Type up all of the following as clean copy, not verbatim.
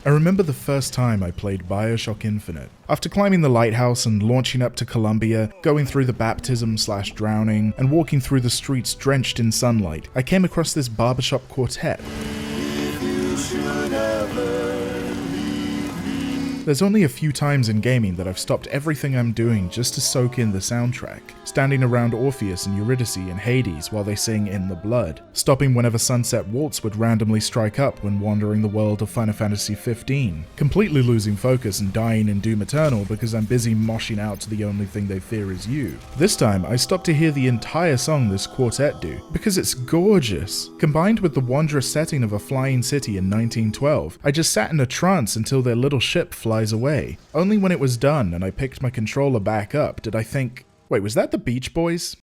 I remember the first time I played Bioshock Infinite. After climbing the lighthouse and launching up to Columbia, going through the baptism/drowning, and walking through the streets drenched in sunlight, I came across this barbershop quartet. There's only a few times in gaming that I've stopped everything I'm doing just to soak in the soundtrack, standing around Orpheus and Eurydice and Hades while they sing In the Blood, stopping whenever Sunset Waltz would randomly strike up when wandering the world of Final Fantasy 15, completely losing focus and dying in Doom Eternal because I'm busy moshing out to The Only Thing They Fear Is You. This time, I stopped to hear the entire song this quartet do, because it's gorgeous. Combined with the wondrous setting of a flying city in 1912, I just sat in a trance until their little ship flies away. Only when it was done and I picked my controller back up did I think, wait, was that the Beach Boys?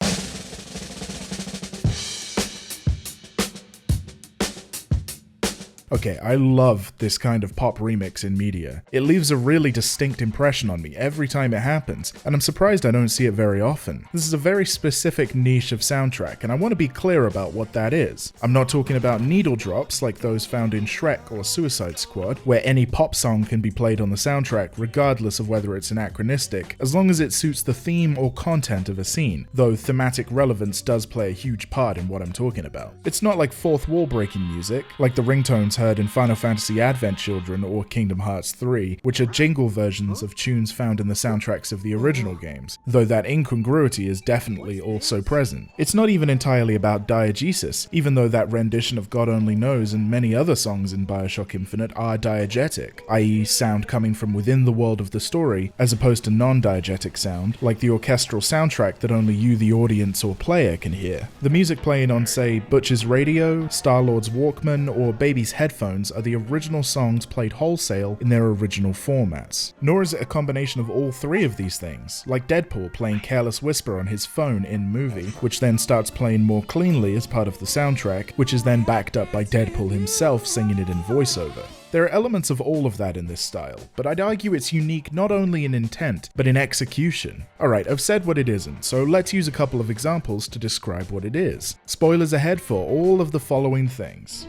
Okay, I love this kind of pop remix in media. It leaves a really distinct impression on me every time it happens, and I'm surprised I don't see it very often. This is a very specific niche of soundtrack, and I want to be clear about what that is. I'm not talking about needle drops like those found in Shrek or Suicide Squad, where any pop song can be played on the soundtrack regardless of whether it's anachronistic, as long as it suits the theme or content of a scene, though thematic relevance does play a huge part in what I'm talking about. It's not like fourth wall breaking music, like the ringtones heard in Final Fantasy Advent Children or Kingdom Hearts 3, which are jingle versions of tunes found in the soundtracks of the original games, though that incongruity is definitely also present. It's not even entirely about diegesis, even though that rendition of God Only Knows and many other songs in Bioshock Infinite are diegetic, i.e. sound coming from within the world of the story, as opposed to non-diegetic sound, like the orchestral soundtrack that only you, the audience or player, can hear. The music playing on, say, Butcher's radio, Star-Lord's Walkman, or Baby's headphones are the original songs played wholesale in their original formats. Nor is it a combination of all three of these things, like Deadpool playing Careless Whisper on his phone in movie, which then starts playing more cleanly as part of the soundtrack, which is then backed up by Deadpool himself singing it in voiceover. There are elements of all of that in this style, but I'd argue it's unique not only in intent, but in execution. Alright, I've said what it isn't, so let's use a couple of examples to describe what it is. Spoilers ahead for all of the following things.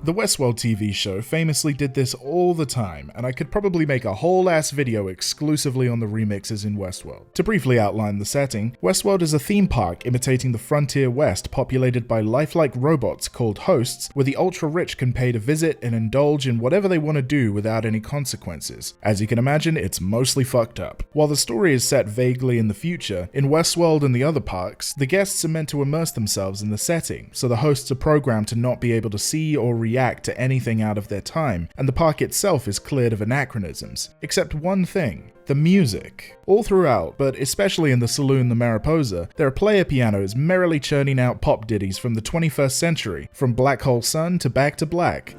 The Westworld TV show famously did this all the time, and I could probably make a whole ass video exclusively on the remixes in Westworld. To briefly outline the setting, Westworld is a theme park imitating the frontier west populated by lifelike robots called hosts, where the ultra-rich can pay to visit and indulge in whatever they want to do without any consequences. As you can imagine, it's mostly fucked up. While the story is set vaguely in the future, in Westworld and the other parks, the guests are meant to immerse themselves in the setting, so the hosts are programmed to not be able to see or react to anything out of their time, and the park itself is cleared of anachronisms. Except one thing. The music. All throughout, but especially in the saloon the Mariposa, there are player pianos merrily churning out pop ditties from the 21st century, from Black Hole Sun to Back to Black.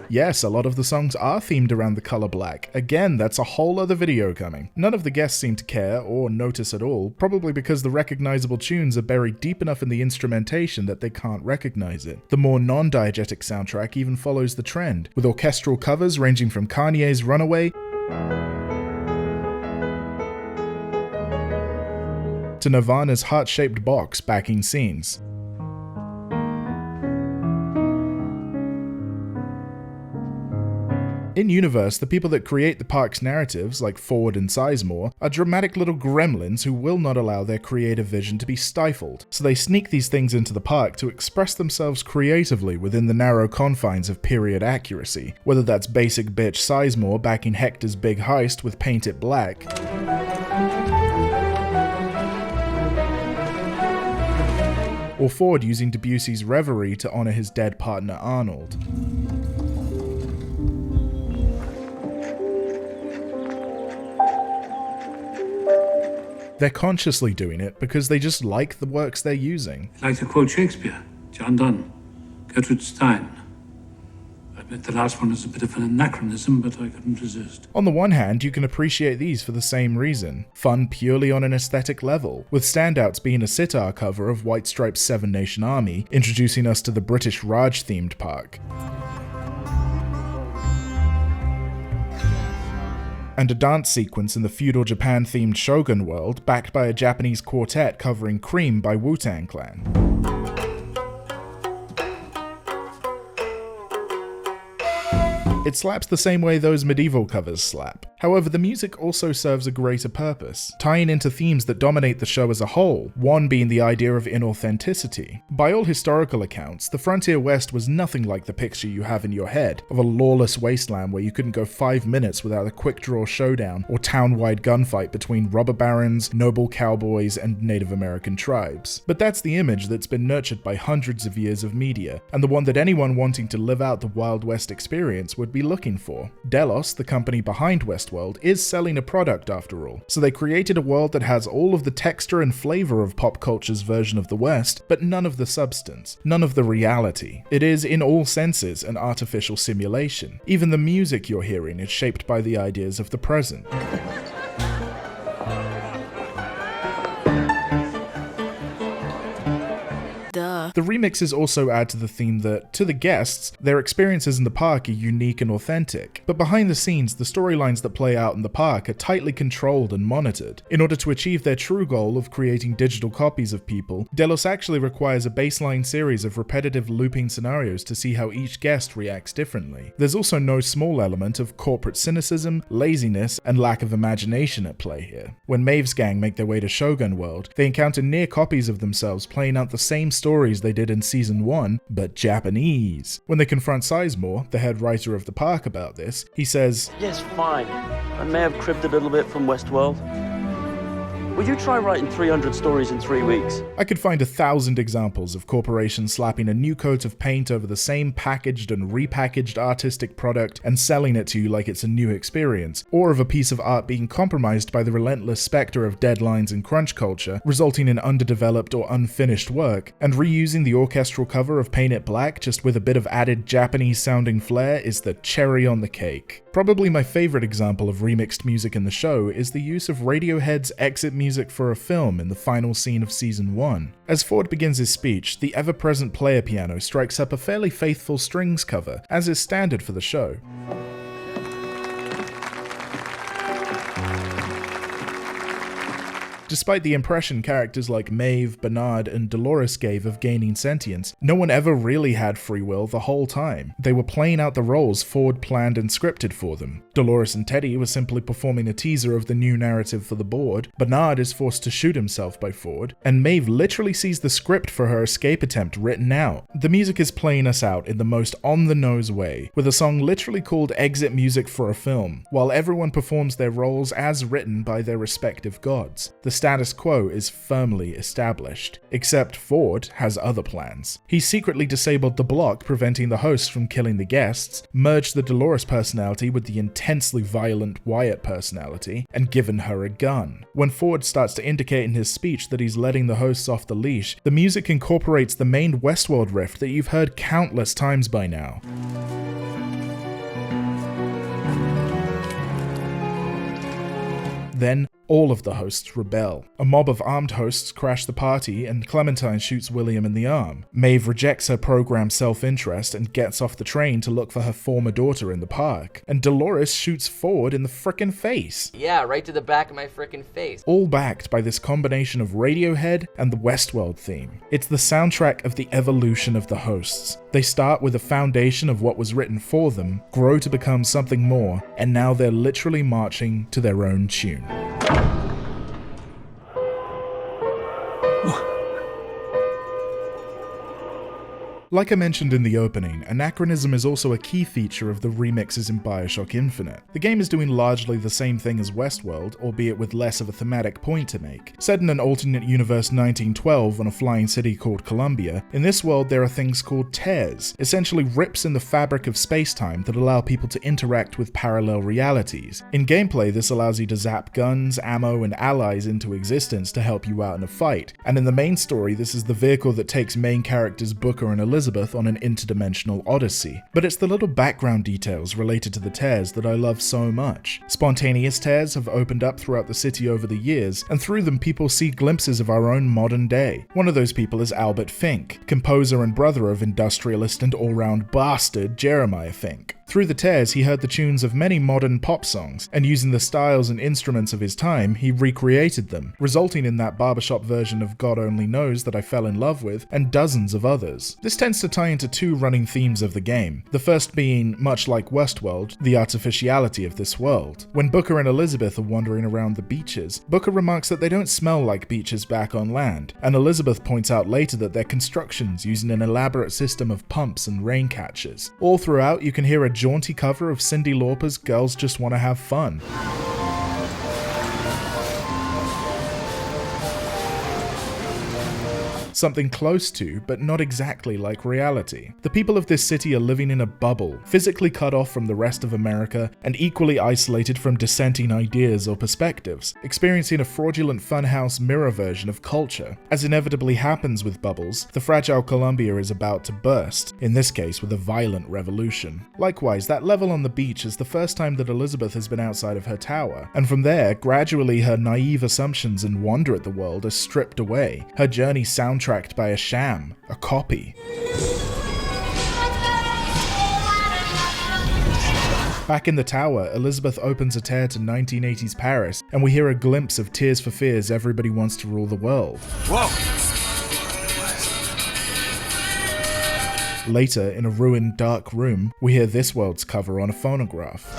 Yes, a lot of the songs are themed around the color black. Again, that's a whole other video coming. None of the guests seem to care or notice at all, probably because the recognizable tunes are buried deep enough in the instrumentation that they can't recognize it. The more non-diegetic soundtrack even follows the trend, with orchestral covers ranging from Kanye's Runaway to Nirvana's Heart-Shaped Box backing scenes. In-universe, the people that create the park's narratives, like Ford and Sizemore, are dramatic little gremlins who will not allow their creative vision to be stifled, so they sneak these things into the park to express themselves creatively within the narrow confines of period accuracy, whether that's basic bitch Sizemore backing Hector's big heist with Paint It Black, or Ford using Debussy's Reverie to honor his dead partner Arnold. They're consciously doing it because they just like the works they're using. I'd like to quote Shakespeare, John Donne, Gertrude Stein. I admit the last one is a bit of an anachronism, but I couldn't resist. On the one hand, you can appreciate these for the same reason. Fun purely on an aesthetic level, with standouts being a sitar cover of White Stripes' Seven Nation Army, introducing us to the British Raj-themed park. and a dance sequence in the feudal Japan-themed Shogun world backed by a Japanese quartet covering Cream by Wu-Tang Clan. It slaps the same way those medieval covers slap. However, the music also serves a greater purpose, tying into themes that dominate the show as a whole, one being the idea of inauthenticity. By all historical accounts, the Frontier West was nothing like the picture you have in your head of a lawless wasteland where you couldn't go 5 minutes without a quick-draw showdown or town-wide gunfight between robber barons, noble cowboys, and Native American tribes. But that's the image that's been nurtured by hundreds of years of media, and the one that anyone wanting to live out the Wild West experience would be looking for. Delos, the company behind Westworld, is selling a product after all, so they created a world that has all of the texture and flavor of pop culture's version of the West, but none of the substance, none of the reality. It is, in all senses, an artificial simulation. Even the music you're hearing is shaped by the ideas of the present. The remixes also add to the theme that, to the guests, their experiences in the park are unique and authentic. But behind the scenes, the storylines that play out in the park are tightly controlled and monitored. In order to achieve their true goal of creating digital copies of people, Delos actually requires a baseline series of repetitive looping scenarios to see how each guest reacts differently. There's also no small element of corporate cynicism, laziness, and lack of imagination at play here. When Maeve's gang make their way to Shogun World, they encounter near copies of themselves playing out the same stories they did in Season 1, but Japanese. When they confront Sizemore, the head writer of the park, about this, he says, "Yes, fine. I may have cribbed a little bit from Westworld. Will you try writing 300 stories in 3 weeks?" I could find 1,000 examples of corporations slapping a new coat of paint over the same packaged and repackaged artistic product and selling it to you like it's a new experience, or of a piece of art being compromised by the relentless specter of deadlines and crunch culture, resulting in underdeveloped or unfinished work, and reusing the orchestral cover of Paint It Black just with a bit of added Japanese-sounding flair is the cherry on the cake. Probably my favorite example of remixed music in the show is the use of Radiohead's exit music for a film in the final scene of Season 1. As Ford begins his speech, the ever-present player piano strikes up a fairly faithful strings cover, as is standard for the show. Despite the impression characters like Maeve, Bernard, and Dolores gave of gaining sentience, no one ever really had free will the whole time. They were playing out the roles Ford planned and scripted for them. Dolores and Teddy were simply performing a teaser of the new narrative for the board, Bernard is forced to shoot himself by Ford, and Maeve literally sees the script for her escape attempt written out. The music is playing us out in the most on-the-nose way, with a song literally called Exit Music for a Film, while everyone performs their roles as written by their respective gods. The status quo is firmly established, except Ford has other plans. He secretly disabled the block preventing the hosts from killing the guests, merged the Dolores personality with the intensely violent Wyatt personality, and given her a gun. When Ford starts to indicate in his speech that he's letting the hosts off the leash, the music incorporates the main Westworld riff that you've heard countless times by now. Then, all of the hosts rebel. A mob of armed hosts crash the party, and Clementine shoots William in the arm. Maeve rejects her programmed self-interest and gets off the train to look for her former daughter in the park. And Dolores shoots Ford in the frickin' face. Yeah, right to the back of my frickin' face. All backed by this combination of Radiohead and the Westworld theme. It's the soundtrack of the evolution of the hosts. They start with a foundation of what was written for them, grow to become something more, and now they're literally marching to their own tune. Like I mentioned in the opening, anachronism is also a key feature of the remixes in Bioshock Infinite. The game is doing largely the same thing as Westworld, albeit with less of a thematic point to make. Set in an alternate universe 1912 on a flying city called Columbia, in this world there are things called tears, essentially rips in the fabric of space-time that allow people to interact with parallel realities. In gameplay, this allows you to zap guns, ammo, and allies into existence to help you out in a fight, and in the main story this is the vehicle that takes main characters Booker and Elizabeth on an interdimensional odyssey. But it's the little background details related to the tears that I love so much. Spontaneous tears have opened up throughout the city over the years, and through them people see glimpses of our own modern day. One of those people is Albert Fink, composer and brother of industrialist and all-round bastard Jeremiah Fink. Through the tears, he heard the tunes of many modern pop songs, and using the styles and instruments of his time, he recreated them, resulting in that barbershop version of God Only Knows that I fell in love with, and dozens of others. This tends to tie into two running themes of the game, the first being, much like Westworld, the artificiality of this world. When Booker and Elizabeth are wandering around the beaches, Booker remarks that they don't smell like beaches back on land, and Elizabeth points out later that they're constructions using an elaborate system of pumps and rain catchers. All throughout, you can hear a jaunty cover of Cyndi Lauper's Girls Just Wanna Have Fun. Something close to, but not exactly like reality. The people of this city are living in a bubble, physically cut off from the rest of America and equally isolated from dissenting ideas or perspectives, experiencing a fraudulent funhouse mirror version of culture. As inevitably happens with bubbles, the fragile Columbia is about to burst, in this case with a violent revolution. Likewise, that level on the beach is the first time that Elizabeth has been outside of her tower, and from there, gradually her naive assumptions and wonder at the world are stripped away, her journey soundtracked by a sham, a copy. Back in the tower, Elizabeth opens a tear to 1980s Paris, and we hear a glimpse of Tears for Fears' Everybody Wants to Rule the World. Whoa! Later, in a ruined, dark room, we hear This World's cover on a phonograph.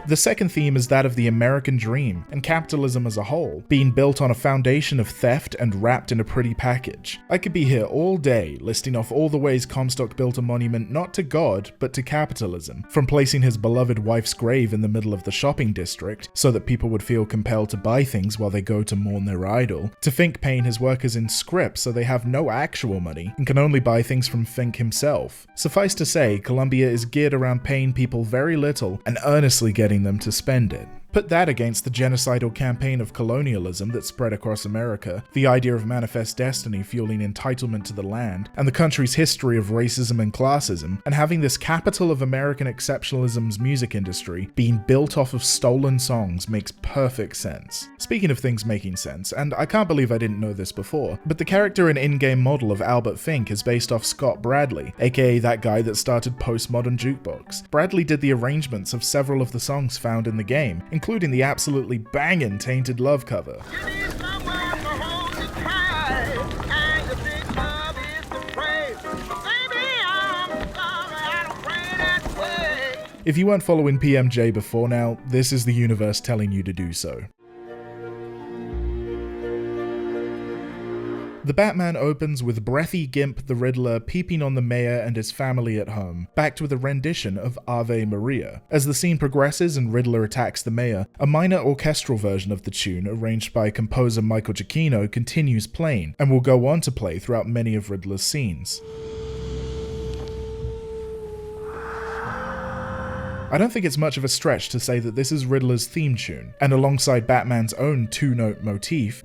The second theme is that of the American dream, and capitalism as a whole, being built on a foundation of theft and wrapped in a pretty package. I could be here all day, listing off all the ways Comstock built a monument not to God, but to capitalism, from placing his beloved wife's grave in the middle of the shopping district, so that people would feel compelled to buy things while they go to mourn their idol, to Fink paying his workers in script so they have no actual money, and can only buy things from Fink himself. Suffice to say, Columbia is geared around paying people very little, and earnestly getting them to spend it. Put that against the genocidal campaign of colonialism that spread across America, the idea of manifest destiny fueling entitlement to the land, and the country's history of racism and classism, and having this capital of American exceptionalism's music industry being built off of stolen songs makes perfect sense. Speaking of things making sense, and I can't believe I didn't know this before, but the character and in-game model of Albert Fink is based off Scott Bradley, aka that guy that started Postmodern Jukebox. Bradley did the arrangements of several of the songs found in the game, including the absolutely bangin' Tainted Love cover. If you weren't following PMJ before now, this is the universe telling you to do so. The Batman opens with breathy Gimp the Riddler peeping on the mayor and his family at home, backed with a rendition of Ave Maria. As the scene progresses and Riddler attacks the mayor, a minor orchestral version of the tune arranged by composer Michael Giacchino continues playing, and will go on to play throughout many of Riddler's scenes. I don't think it's much of a stretch to say that this is Riddler's theme tune, and alongside Batman's own two-note motif,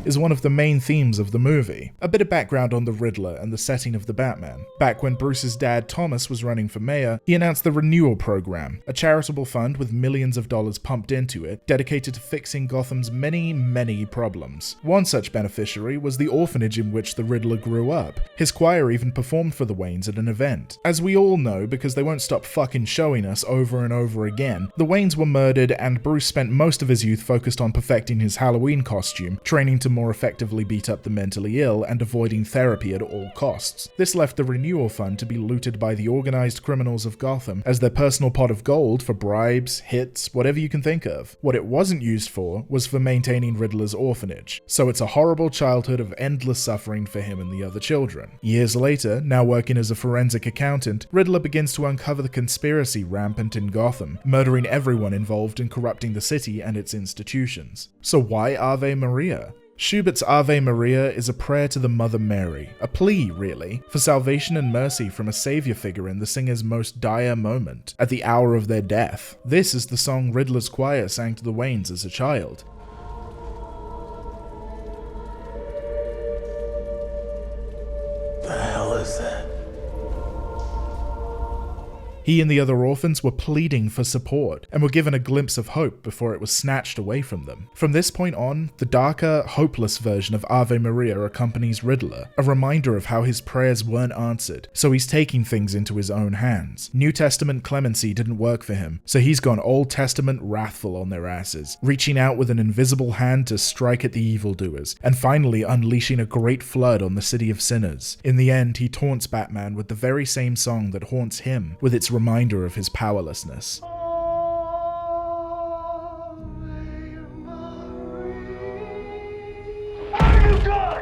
is one of the main themes of the movie. A bit of background on the Riddler and the setting of the Batman. Back when Bruce's dad Thomas was running for mayor, he announced the Renewal Program, a charitable fund with millions of dollars pumped into it, dedicated to fixing Gotham's many problems. One such beneficiary was the orphanage in which the Riddler grew up. His choir even performed for the Waynes at an event. As we all know, because they won't stop fucking showing us over and over again, the Waynes were murdered and Bruce spent most of his youth focused on perfecting his Halloween costume, training to more effectively beat up the mentally ill and avoiding therapy at all costs. This left the Renewal Fund to be looted by the organized criminals of Gotham as their personal pot of gold for bribes, hits, whatever you can think of. What it wasn't used for was for maintaining Riddler's orphanage. So it's a horrible childhood of endless suffering for him and the other children. Years later, now working as a forensic accountant, Riddler begins to uncover the conspiracy rampant in Gotham, murdering everyone involved in corrupting the city and its institutions. So why Ave Maria? Schubert's Ave Maria is a prayer to the Mother Mary, a plea, really, for salvation and mercy from a savior figure in the singer's most dire moment, at the hour of their death. This is the song Riddler's choir sang to the Waynes as a child. The hell is that? He and the other orphans were pleading for support, and were given a glimpse of hope before it was snatched away from them. From this point on, the darker, hopeless version of Ave Maria accompanies Riddler, a reminder of how his prayers weren't answered, so he's taking things into his own hands. New Testament clemency didn't work for him, so he's gone Old Testament wrathful on their asses, reaching out with an invisible hand to strike at the evildoers, and finally unleashing a great flood on the city of sinners. In the end, he taunts Batman with the very same song that haunts him, with its reminder of his powerlessness.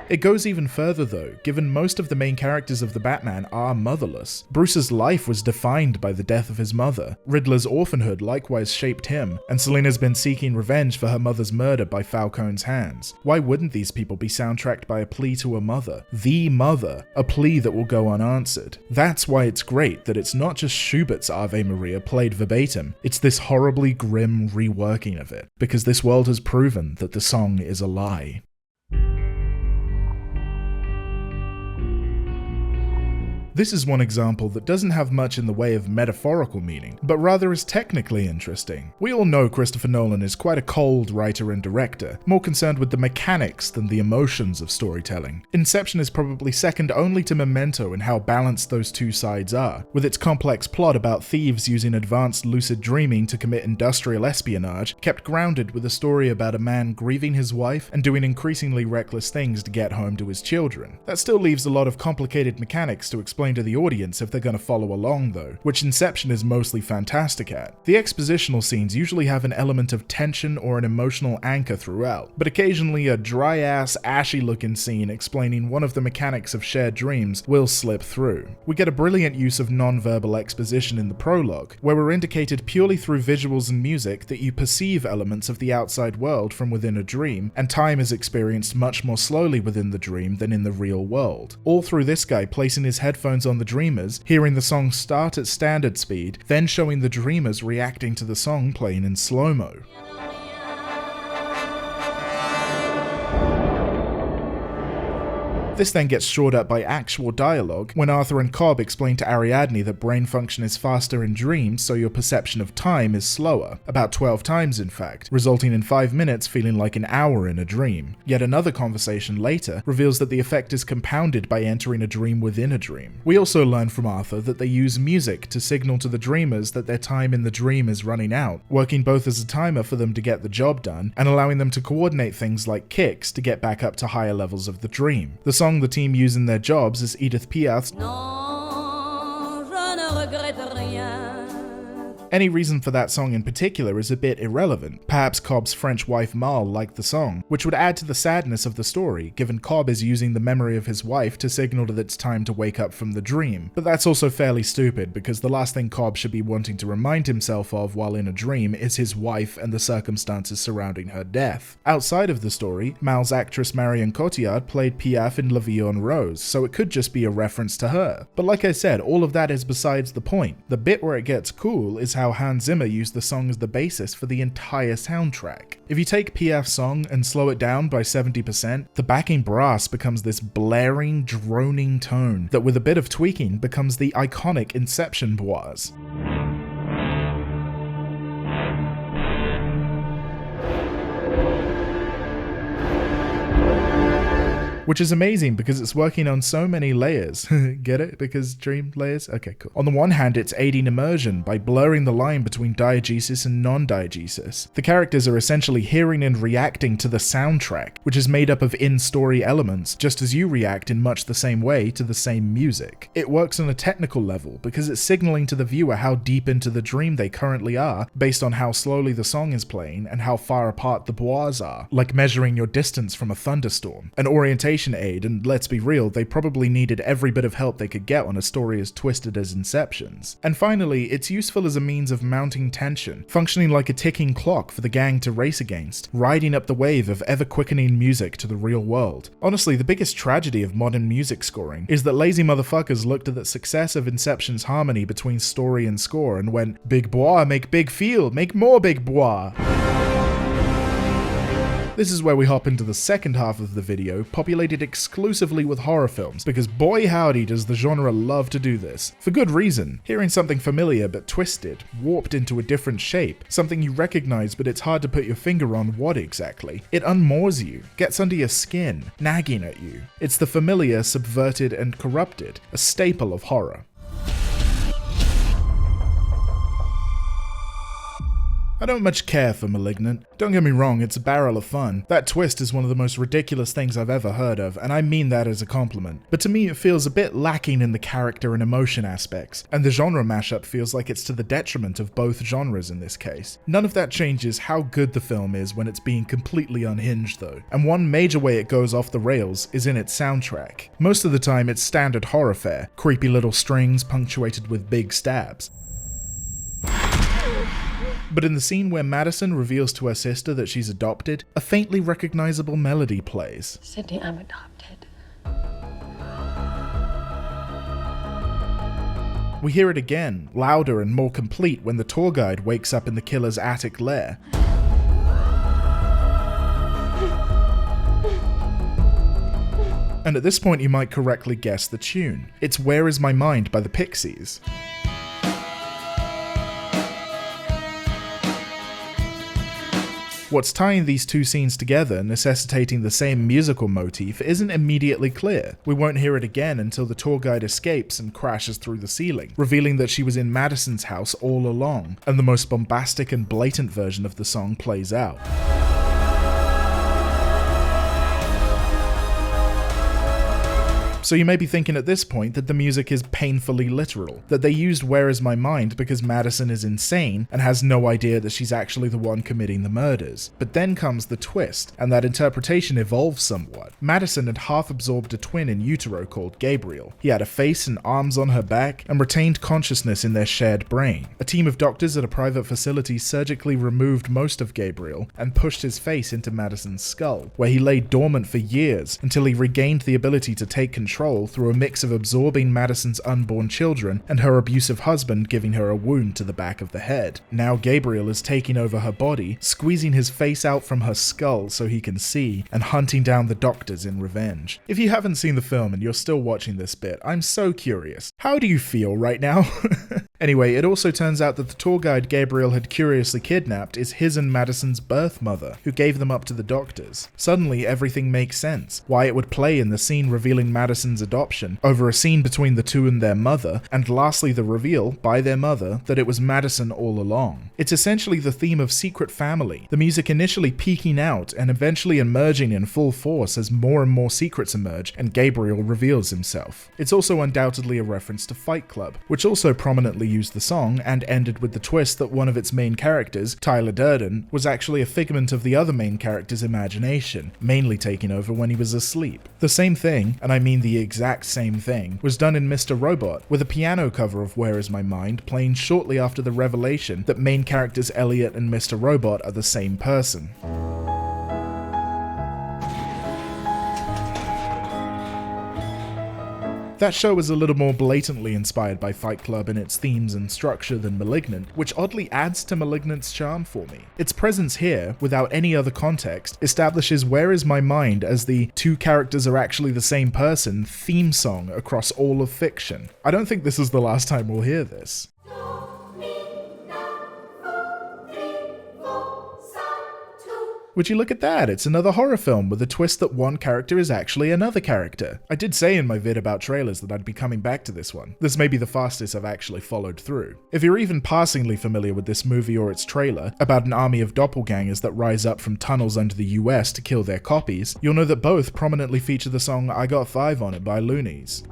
It goes even further though, given most of the main characters of the Batman are motherless. Bruce's life was defined by the death of his mother, Riddler's orphanhood likewise shaped him, and Selina's been seeking revenge for her mother's murder by Falcone's hands. Why wouldn't these people be soundtracked by a plea to a mother? The mother, a plea that will go unanswered. That's why it's great that it's not just Schubert's Ave Maria played verbatim, it's this horribly grim reworking of it, because this world has proven that the song is a lie. This is one example that doesn't have much in the way of metaphorical meaning, but rather is technically interesting. We all know Christopher Nolan is quite a cold writer and director, more concerned with the mechanics than the emotions of storytelling. Inception is probably second only to Memento in how balanced those two sides are, with its complex plot about thieves using advanced lucid dreaming to commit industrial espionage, kept grounded with a story about a man grieving his wife and doing increasingly reckless things to get home to his children. That still leaves a lot of complicated mechanics to explain to the audience if they're going to follow along though, which Inception is mostly fantastic at. The expositional scenes usually have an element of tension or an emotional anchor throughout, but occasionally a dry-ass, ashy-looking scene explaining one of the mechanics of shared dreams will slip through. We get a brilliant use of non-verbal exposition in the prologue, where we're indicated purely through visuals and music that you perceive elements of the outside world from within a dream, and time is experienced much more slowly within the dream than in the real world. All through this guy placing his headphones on the dreamers, hearing the song start at standard speed, then showing the dreamers reacting to the song playing in slow-mo. This then gets shored up by actual dialogue when Arthur and Cobb explain to Ariadne that brain function is faster in dreams, so your perception of time is slower, about 12 times in fact, resulting in 5 minutes feeling like an hour in a dream. Yet another conversation later reveals that the effect is compounded by entering a dream within a dream. We also learn from Arthur that they use music to signal to the dreamers that their time in the dream is running out, working both as a timer for them to get the job done, and allowing them to coordinate things like kicks to get back up to higher levels of the dream. The song the team use in their jobs is Edith Piaf's Non, je ne regrette rien. Any reason for that song in particular is a bit irrelevant. Perhaps Cobb's French wife Mal liked the song, which would add to the sadness of the story, given Cobb is using the memory of his wife to signal that it's time to wake up from the dream. But that's also fairly stupid, because the last thing Cobb should be wanting to remind himself of while in a dream is his wife and the circumstances surrounding her death. Outside of the story, Mal's actress Marion Cotillard played Piaf in La Vie en Rose, so it could just be a reference to her. But like I said, all of that is besides the point. The bit where it gets cool is how Hans Zimmer used the song as the basis for the entire soundtrack. If you take Piaf's song and slow it down by 70%, the backing brass becomes this blaring, droning tone that with a bit of tweaking becomes the iconic Inception boise. Which is amazing because it's working on so many layers. Get it? Because dream layers? Okay, cool. On the one hand, it's aiding immersion by blurring the line between diegesis and non-diegesis. The characters are essentially hearing and reacting to the soundtrack, which is made up of in-story elements, just as you react in much the same way to the same music. It works on a technical level because it's signaling to the viewer how deep into the dream they currently are, based on how slowly the song is playing and how far apart the bois are, like measuring your distance from a thunderstorm. An orientation aid, and let's be real, they probably needed every bit of help they could get on a story as twisted as Inception's. And finally, it's useful as a means of mounting tension, functioning like a ticking clock for the gang to race against, riding up the wave of ever-quickening music to the real world. Honestly, the biggest tragedy of modern music scoring is that lazy motherfuckers looked at the success of Inception's harmony between story and score and went, big bois, make big feel, make more big bois. This is where we hop into the second half of the video, populated exclusively with horror films, because boy howdy does the genre love to do this. For good reason. Hearing something familiar but twisted, warped into a different shape, something you recognize but it's hard to put your finger on what exactly. It unmoors you, gets under your skin, nagging at you. It's the familiar, subverted, and corrupted, a staple of horror. I don't much care for Malignant. Don't get me wrong, it's a barrel of fun. That twist is one of the most ridiculous things I've ever heard of, and I mean that as a compliment. But to me it feels a bit lacking in the character and emotion aspects, and the genre mashup feels like it's to the detriment of both genres in this case. None of that changes how good the film is when it's being completely unhinged though, and one major way it goes off the rails is in its soundtrack. Most of the time it's standard horror fare, creepy little strings punctuated with big stabs. But in the scene where Madison reveals to her sister that she's adopted, a faintly recognizable melody plays. Sydney, I'm adopted. We hear it again, louder and more complete when the tour guide wakes up in the killer's attic lair. And at this point you might correctly guess the tune. It's Where Is My Mind by the Pixies. What's tying these two scenes together, necessitating the same musical motif, isn't immediately clear. We won't hear it again until the tour guide escapes and crashes through the ceiling, revealing that she was in Madison's house all along, and the most bombastic and blatant version of the song plays out. So you may be thinking at this point that the music is painfully literal, that they used Where Is My Mind because Madison is insane and has no idea that she's actually the one committing the murders. But then comes the twist, and that interpretation evolves somewhat. Madison had half-absorbed a twin in utero called Gabriel. He had a face and arms on her back, and retained consciousness in their shared brain. A team of doctors at a private facility surgically removed most of Gabriel and pushed his face into Madison's skull, where he lay dormant for years until he regained the ability to take control through a mix of absorbing Madison's unborn children and her abusive husband giving her a wound to the back of the head. Now Gabriel is taking over her body, squeezing his face out from her skull so he can see, and hunting down the doctors in revenge. If you haven't seen the film and you're still watching this bit, I'm so curious. How do you feel right now? Anyway, it also turns out that the tour guide Gabriel had curiously kidnapped is his and Madison's birth mother, who gave them up to the doctors. Suddenly, everything makes sense. Why it would play in the scene revealing Madison's adoption, over a scene between the two and their mother, and lastly the reveal, by their mother, that it was Madison all along. It's essentially the theme of secret family, the music initially peaking out and eventually emerging in full force as more and more secrets emerge and Gabriel reveals himself. It's also undoubtedly a reference to Fight Club, which also prominently used the song and ended with the twist that one of its main characters, Tyler Durden, was actually a figment of the other main character's imagination, mainly taking over when he was asleep. The same thing, and I mean the exact same thing, was done in Mr. Robot, with a piano cover of Where Is My Mind playing shortly after the revelation that main characters Elliot and Mr. Robot are the same person. That show is a little more blatantly inspired by Fight Club in its themes and structure than Malignant, which oddly adds to Malignant's charm for me. Its presence here, without any other context, establishes Where Is My Mind as the two characters are actually the same person theme song across all of fiction. I don't think this is the last time we'll hear this. Would you look at that, it's another horror film with a twist that one character is actually another character. I did say in my vid about trailers that I'd be coming back to this one. This may be the fastest I've actually followed through. If you're even passingly familiar with this movie or its trailer, about an army of doppelgangers that rise up from tunnels under the US to kill their copies, you'll know that both prominently feature the song I Got 5 on It by Loonies.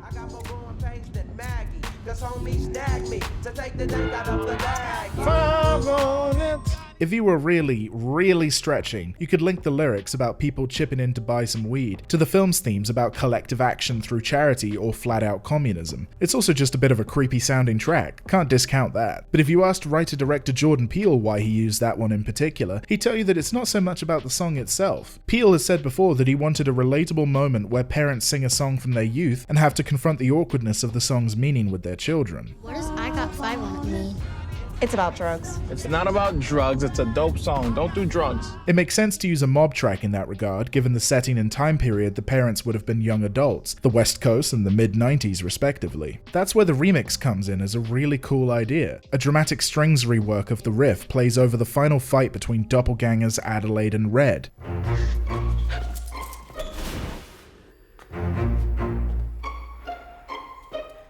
If you were really stretching, you could link the lyrics about people chipping in to buy some weed to the film's themes about collective action through charity or flat-out communism. It's also just a bit of a creepy sounding track, can't discount that. But if you asked writer-director Jordan Peele why he used that one in particular, he'd tell you that it's not so much about the song itself. Peele has said before that he wanted a relatable moment where parents sing a song from their youth and have to confront the awkwardness of the song's meaning with their children. What does I Got 5 on it mean? It's about drugs. It's not about drugs, it's a dope song. Don't do drugs. It makes sense to use a mob track in that regard, given the setting and time period the parents would have been young adults, the West Coast and the mid-90s respectively. That's where the remix comes in as a really cool idea. A dramatic strings rework of the riff plays over the final fight between doppelgangers Adelaide and Red.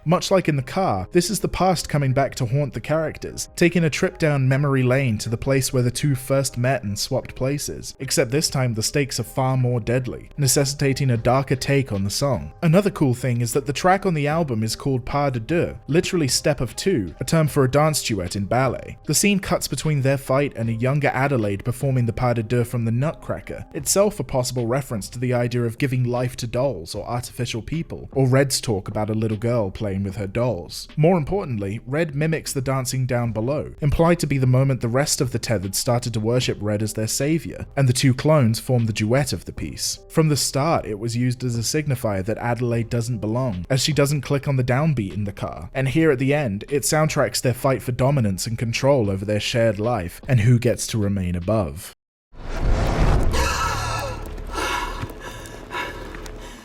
Much like in the car, this is the past coming back to haunt the characters, taking a trip down memory lane to the place where the two first met and swapped places, except this time the stakes are far more deadly, necessitating a darker take on the song. Another cool thing is that the track on the album is called Pas de deux, literally step of two, a term for a dance duet in ballet. The scene cuts between their fight and a younger Adelaide performing the Pas de deux from the Nutcracker, itself a possible reference to the idea of giving life to dolls or artificial people, or Red's talk about a little girl playing with her dolls. More importantly, Red mimics the dancing down below, implied to be the moment the rest of the Tethered started to worship Red as their savior, and the two clones form the duet of the piece. From the start, it was used as a signifier that Adelaide doesn't belong, as she doesn't click on the downbeat in the car, and here at the end, it soundtracks their fight for dominance and control over their shared life, and who gets to remain above.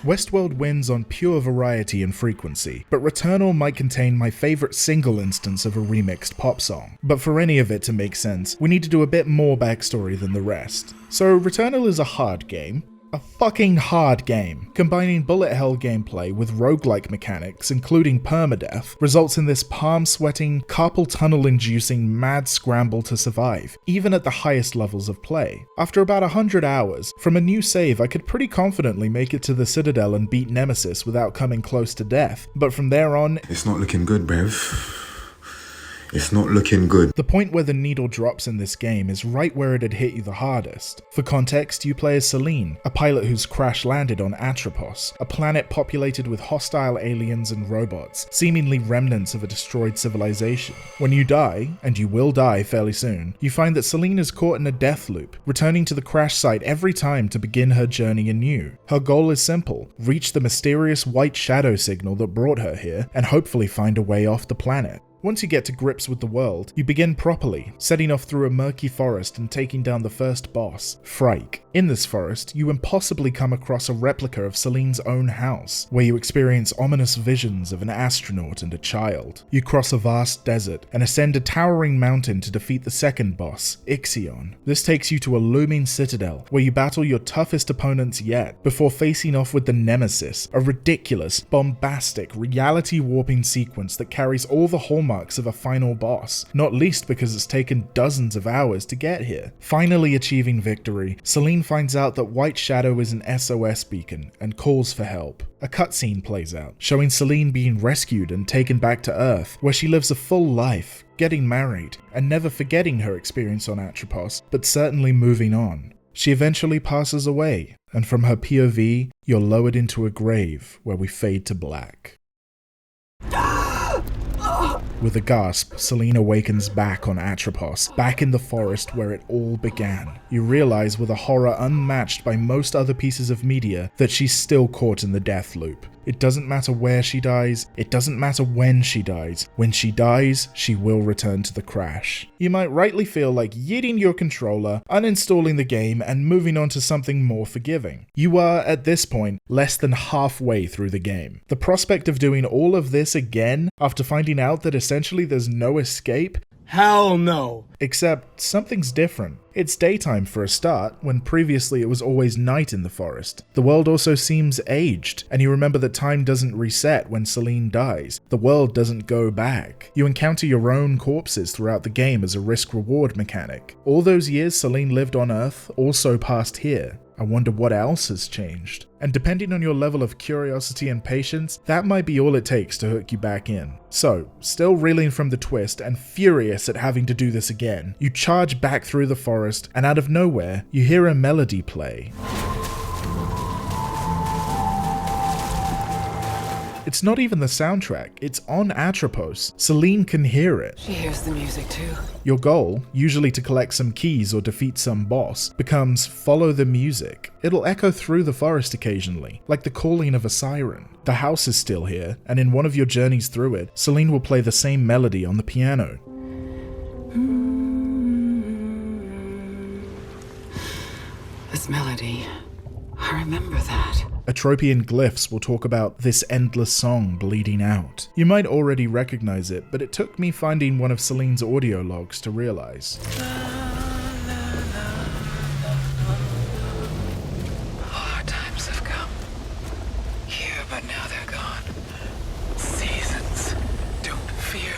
Westworld wins on pure variety and frequency, but Returnal might contain my favourite single instance of a remixed pop song. But for any of it to make sense, we need to do a bit more backstory than the rest. So Returnal is a hard game. A fucking hard game. Combining bullet hell gameplay with roguelike mechanics, including permadeath, results in this palm-sweating, carpal tunnel-inducing mad scramble to survive, even at the highest levels of play. After about 100 hours, from a new save I could pretty confidently make it to the Citadel and beat Nemesis without coming close to death, but from there on... It's not looking good, Bev. It's not looking good. The point where the needle drops in this game is right where it had hit you the hardest. For context, you play as Celine, a pilot who's crash landed on Atropos, a planet populated with hostile aliens and robots, seemingly remnants of a destroyed civilization. When you die, and you will die fairly soon, you find that Celine is caught in a death loop, returning to the crash site every time to begin her journey anew. Her goal is simple: reach the mysterious white shadow signal that brought her here, and hopefully find a way off the planet. Once you get to grips with the world, you begin properly, setting off through a murky forest and taking down the first boss, Frike. In this forest, you impossibly come across a replica of Celine's own house, where you experience ominous visions of an astronaut and a child. You cross a vast desert and ascend a towering mountain to defeat the second boss, Ixion. This takes you to a looming citadel, where you battle your toughest opponents yet, before facing off with the Nemesis, a ridiculous, bombastic, reality-warping sequence that carries all the hallmarks of a final boss, not least because it's taken dozens of hours to get here. Finally achieving victory, Celine finds out that White Shadow is an SOS beacon and calls for help. A cutscene plays out, showing Celine being rescued and taken back to Earth, where she lives a full life, getting married, and never forgetting her experience on Atropos, but certainly moving on. She eventually passes away, and from her POV, you're lowered into a grave where we fade to black. With a gasp, Celine awakens back on Atropos, back in the forest where it all began. You realize with a horror unmatched by most other pieces of media that she's still caught in the death loop. It doesn't matter where she dies, it doesn't matter when she dies. When she dies, she will return to the crash. You might rightly feel like yeeting your controller, uninstalling the game, and moving on to something more forgiving. You are, at this point, less than halfway through the game. The prospect of doing all of this again, after finding out that essentially there's no escape, Hell no. except something's different. It's daytime for a start, when previously it was always night in the forest. The world also seems aged, and you remember that time doesn't reset when Celine dies. The world doesn't go back. You encounter your own corpses throughout the game as a risk-reward mechanic. All those years Celine lived on Earth also passed here. I wonder what else has changed. And depending on your level of curiosity and patience, that might be all it takes to hook you back in. So, still reeling from the twist and furious at having to do this again, you charge back through the forest, and out of nowhere, you hear a melody play. It's not even the soundtrack, it's on Atropos. Celine can hear it. She hears the music too. Your goal, usually to collect some keys or defeat some boss, becomes follow the music. It'll echo through the forest occasionally, like the calling of a siren. The house is still here, and in one of your journeys through it, Celine will play the same melody on the piano. this melody. I remember that. Atropian glyphs will talk about this endless song bleeding out. You might already recognize it, but it took me finding one of Celine's audio logs to realize. Hard times have come. Here, but now they're gone. Seasons. Don't fear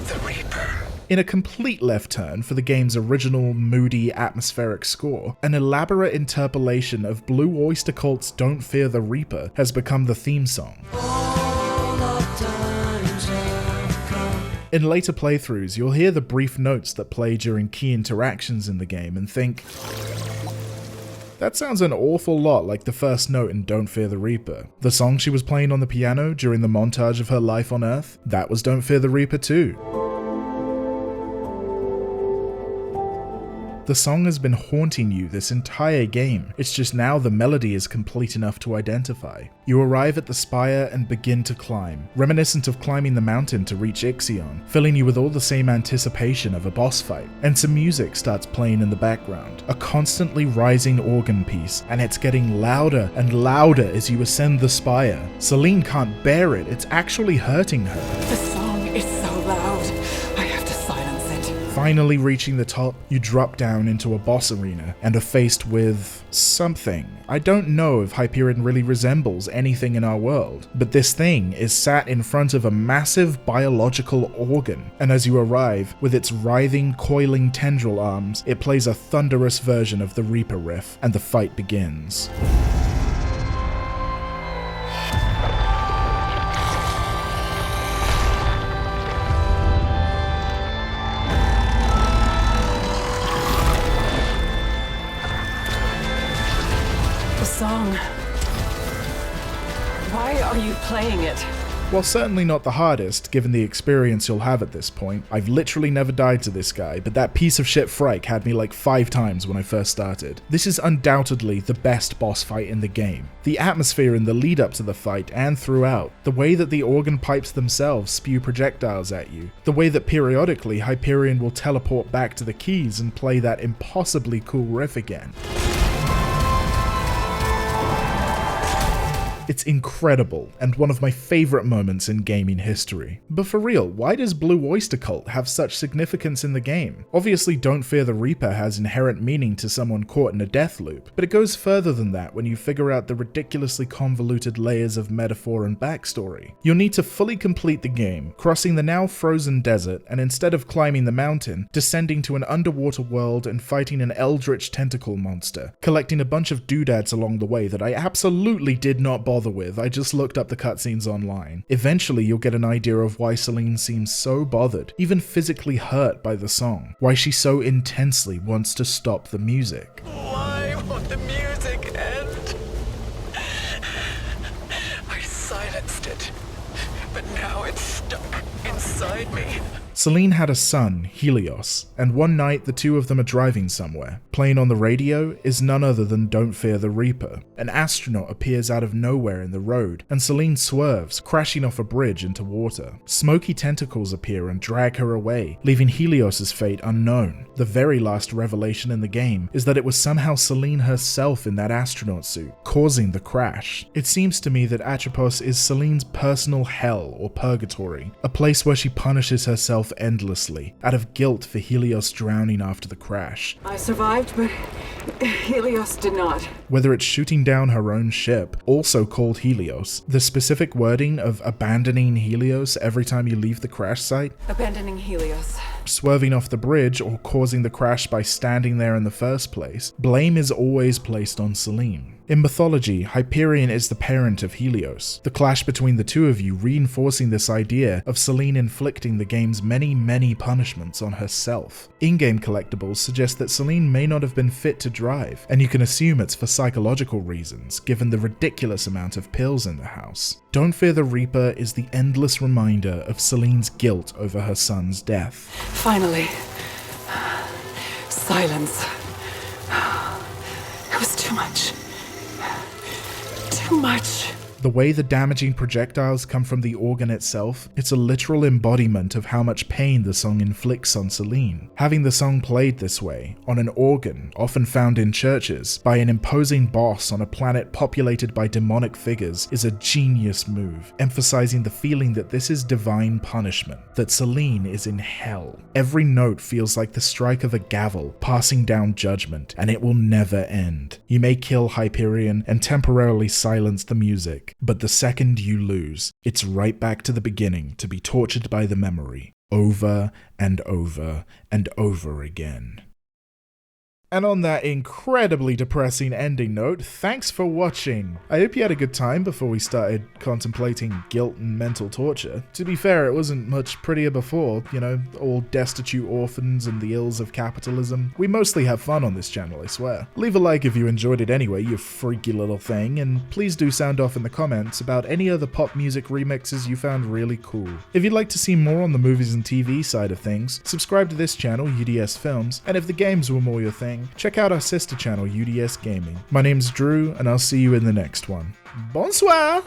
the Reaper. In a complete left turn for the game's original, moody, atmospheric score, an elaborate interpolation of Blue Oyster Cult's Don't Fear the Reaper has become the theme song. In later playthroughs, you'll hear the brief notes that play during key interactions in the game and think, that sounds an awful lot like the first note in Don't Fear the Reaper. The song she was playing on the piano during the montage of her life on Earth, that was Don't Fear the Reaper too. The song has been haunting you this entire game, it's just now the melody is complete enough to identify. You arrive at the spire and begin to climb, reminiscent of climbing the mountain to reach Ixion, filling you with all the same anticipation of a boss fight, and some music starts playing in the background, a constantly rising organ piece, and it's getting louder and louder as you ascend the spire. Celine can't bear it, it's actually hurting her. The song is so loud. I have to silence it. Finally reaching the top, you drop down into a boss arena and are faced with something. I don't know if Hyperion really resembles anything in our world, but this thing is sat in front of a massive biological organ, and as you arrive, with its writhing, coiling tendril arms, it plays a thunderous version of the Reaper riff, and the fight begins. Song. Why are you playing it? While certainly not the hardest, given the experience you'll have at this point, I've literally never died to this guy, but that piece of shit Frike had me like 5 times when I first started. This is undoubtedly the best boss fight in the game. The atmosphere in the lead up to the fight and throughout, the way that the organ pipes themselves spew projectiles at you, the way that periodically Hyperion will teleport back to the keys and play that impossibly cool riff again. It's incredible, and one of my favourite moments in gaming history. But for real, why does Blue Oyster Cult have such significance in the game? Obviously Don't Fear the Reaper has inherent meaning to someone caught in a death loop, but it goes further than that when you figure out the ridiculously convoluted layers of metaphor and backstory. You'll need to fully complete the game, crossing the now frozen desert, and instead of climbing the mountain, descending to an underwater world and fighting an eldritch tentacle monster, collecting a bunch of doodads along the way that I absolutely did not bother with. I just looked up the cutscenes online. Eventually you'll get an idea of why Celine seems so bothered, even physically hurt by the song, why she so intensely wants to stop the music. Why won't the music end? I silenced it, but now it's stuck inside me. Celine had a son, Helios, and one night the two of them are driving somewhere. Playing on the radio is none other than Don't Fear the Reaper. An astronaut appears out of nowhere in the road, and Celine swerves, crashing off a bridge into water. Smoky tentacles appear and drag her away, leaving Helios' fate unknown. The very last revelation in the game is that it was somehow Celine herself in that astronaut suit, causing the crash. It seems to me that Atropos is Celine's personal hell or purgatory, a place where she punishes herself endlessly, out of guilt for Helios drowning after the crash. I survived, but Helios did not. Whether it's shooting down her own ship, also called Helios, the specific wording of abandoning Helios every time you leave the crash site, Abandoning Helios. swerving off the bridge, or causing the crash by standing there in the first place, blame is always placed on Celine. In mythology, Hyperion is the parent of Helios, the clash between the two of you reinforcing this idea of Celine inflicting the game's many punishments on herself. In-game collectibles suggest that Celine may not have been fit to drive, and you can assume it's for psychological reasons, given the ridiculous amount of pills in the house. Don't Fear the Reaper is the endless reminder of Celine's guilt over her son's death. Finally. Silence. It was too much. Too much. The way the damaging projectiles come from the organ itself, it's a literal embodiment of how much pain the song inflicts on Celine. Having the song played this way, on an organ, often found in churches, by an imposing boss on a planet populated by demonic figures, is a genius move, emphasizing the feeling that this is divine punishment, that Celine is in hell. Every note feels like the strike of a gavel, passing down judgment, and it will never end. You may kill Hyperion and temporarily silence the music, but the second you lose, it's right back to the beginning to be tortured by the memory, over and over and over again. And on that incredibly depressing ending note, thanks for watching. I hope you had a good time before we started contemplating guilt and mental torture. To be fair, it wasn't much prettier before, you know, all destitute orphans and the ills of capitalism. We mostly have fun on this channel, I swear. Leave a like if you enjoyed it anyway, you freaky little thing, and please do sound off in the comments about any other pop music remixes you found really cool. If you'd like to see more on the movies and TV side of things, subscribe to this channel, UDS Films, and if the games were more your thing, check out our sister channel, UDS Gaming. My name's Drew, and I'll see you in the next one. Bonsoir!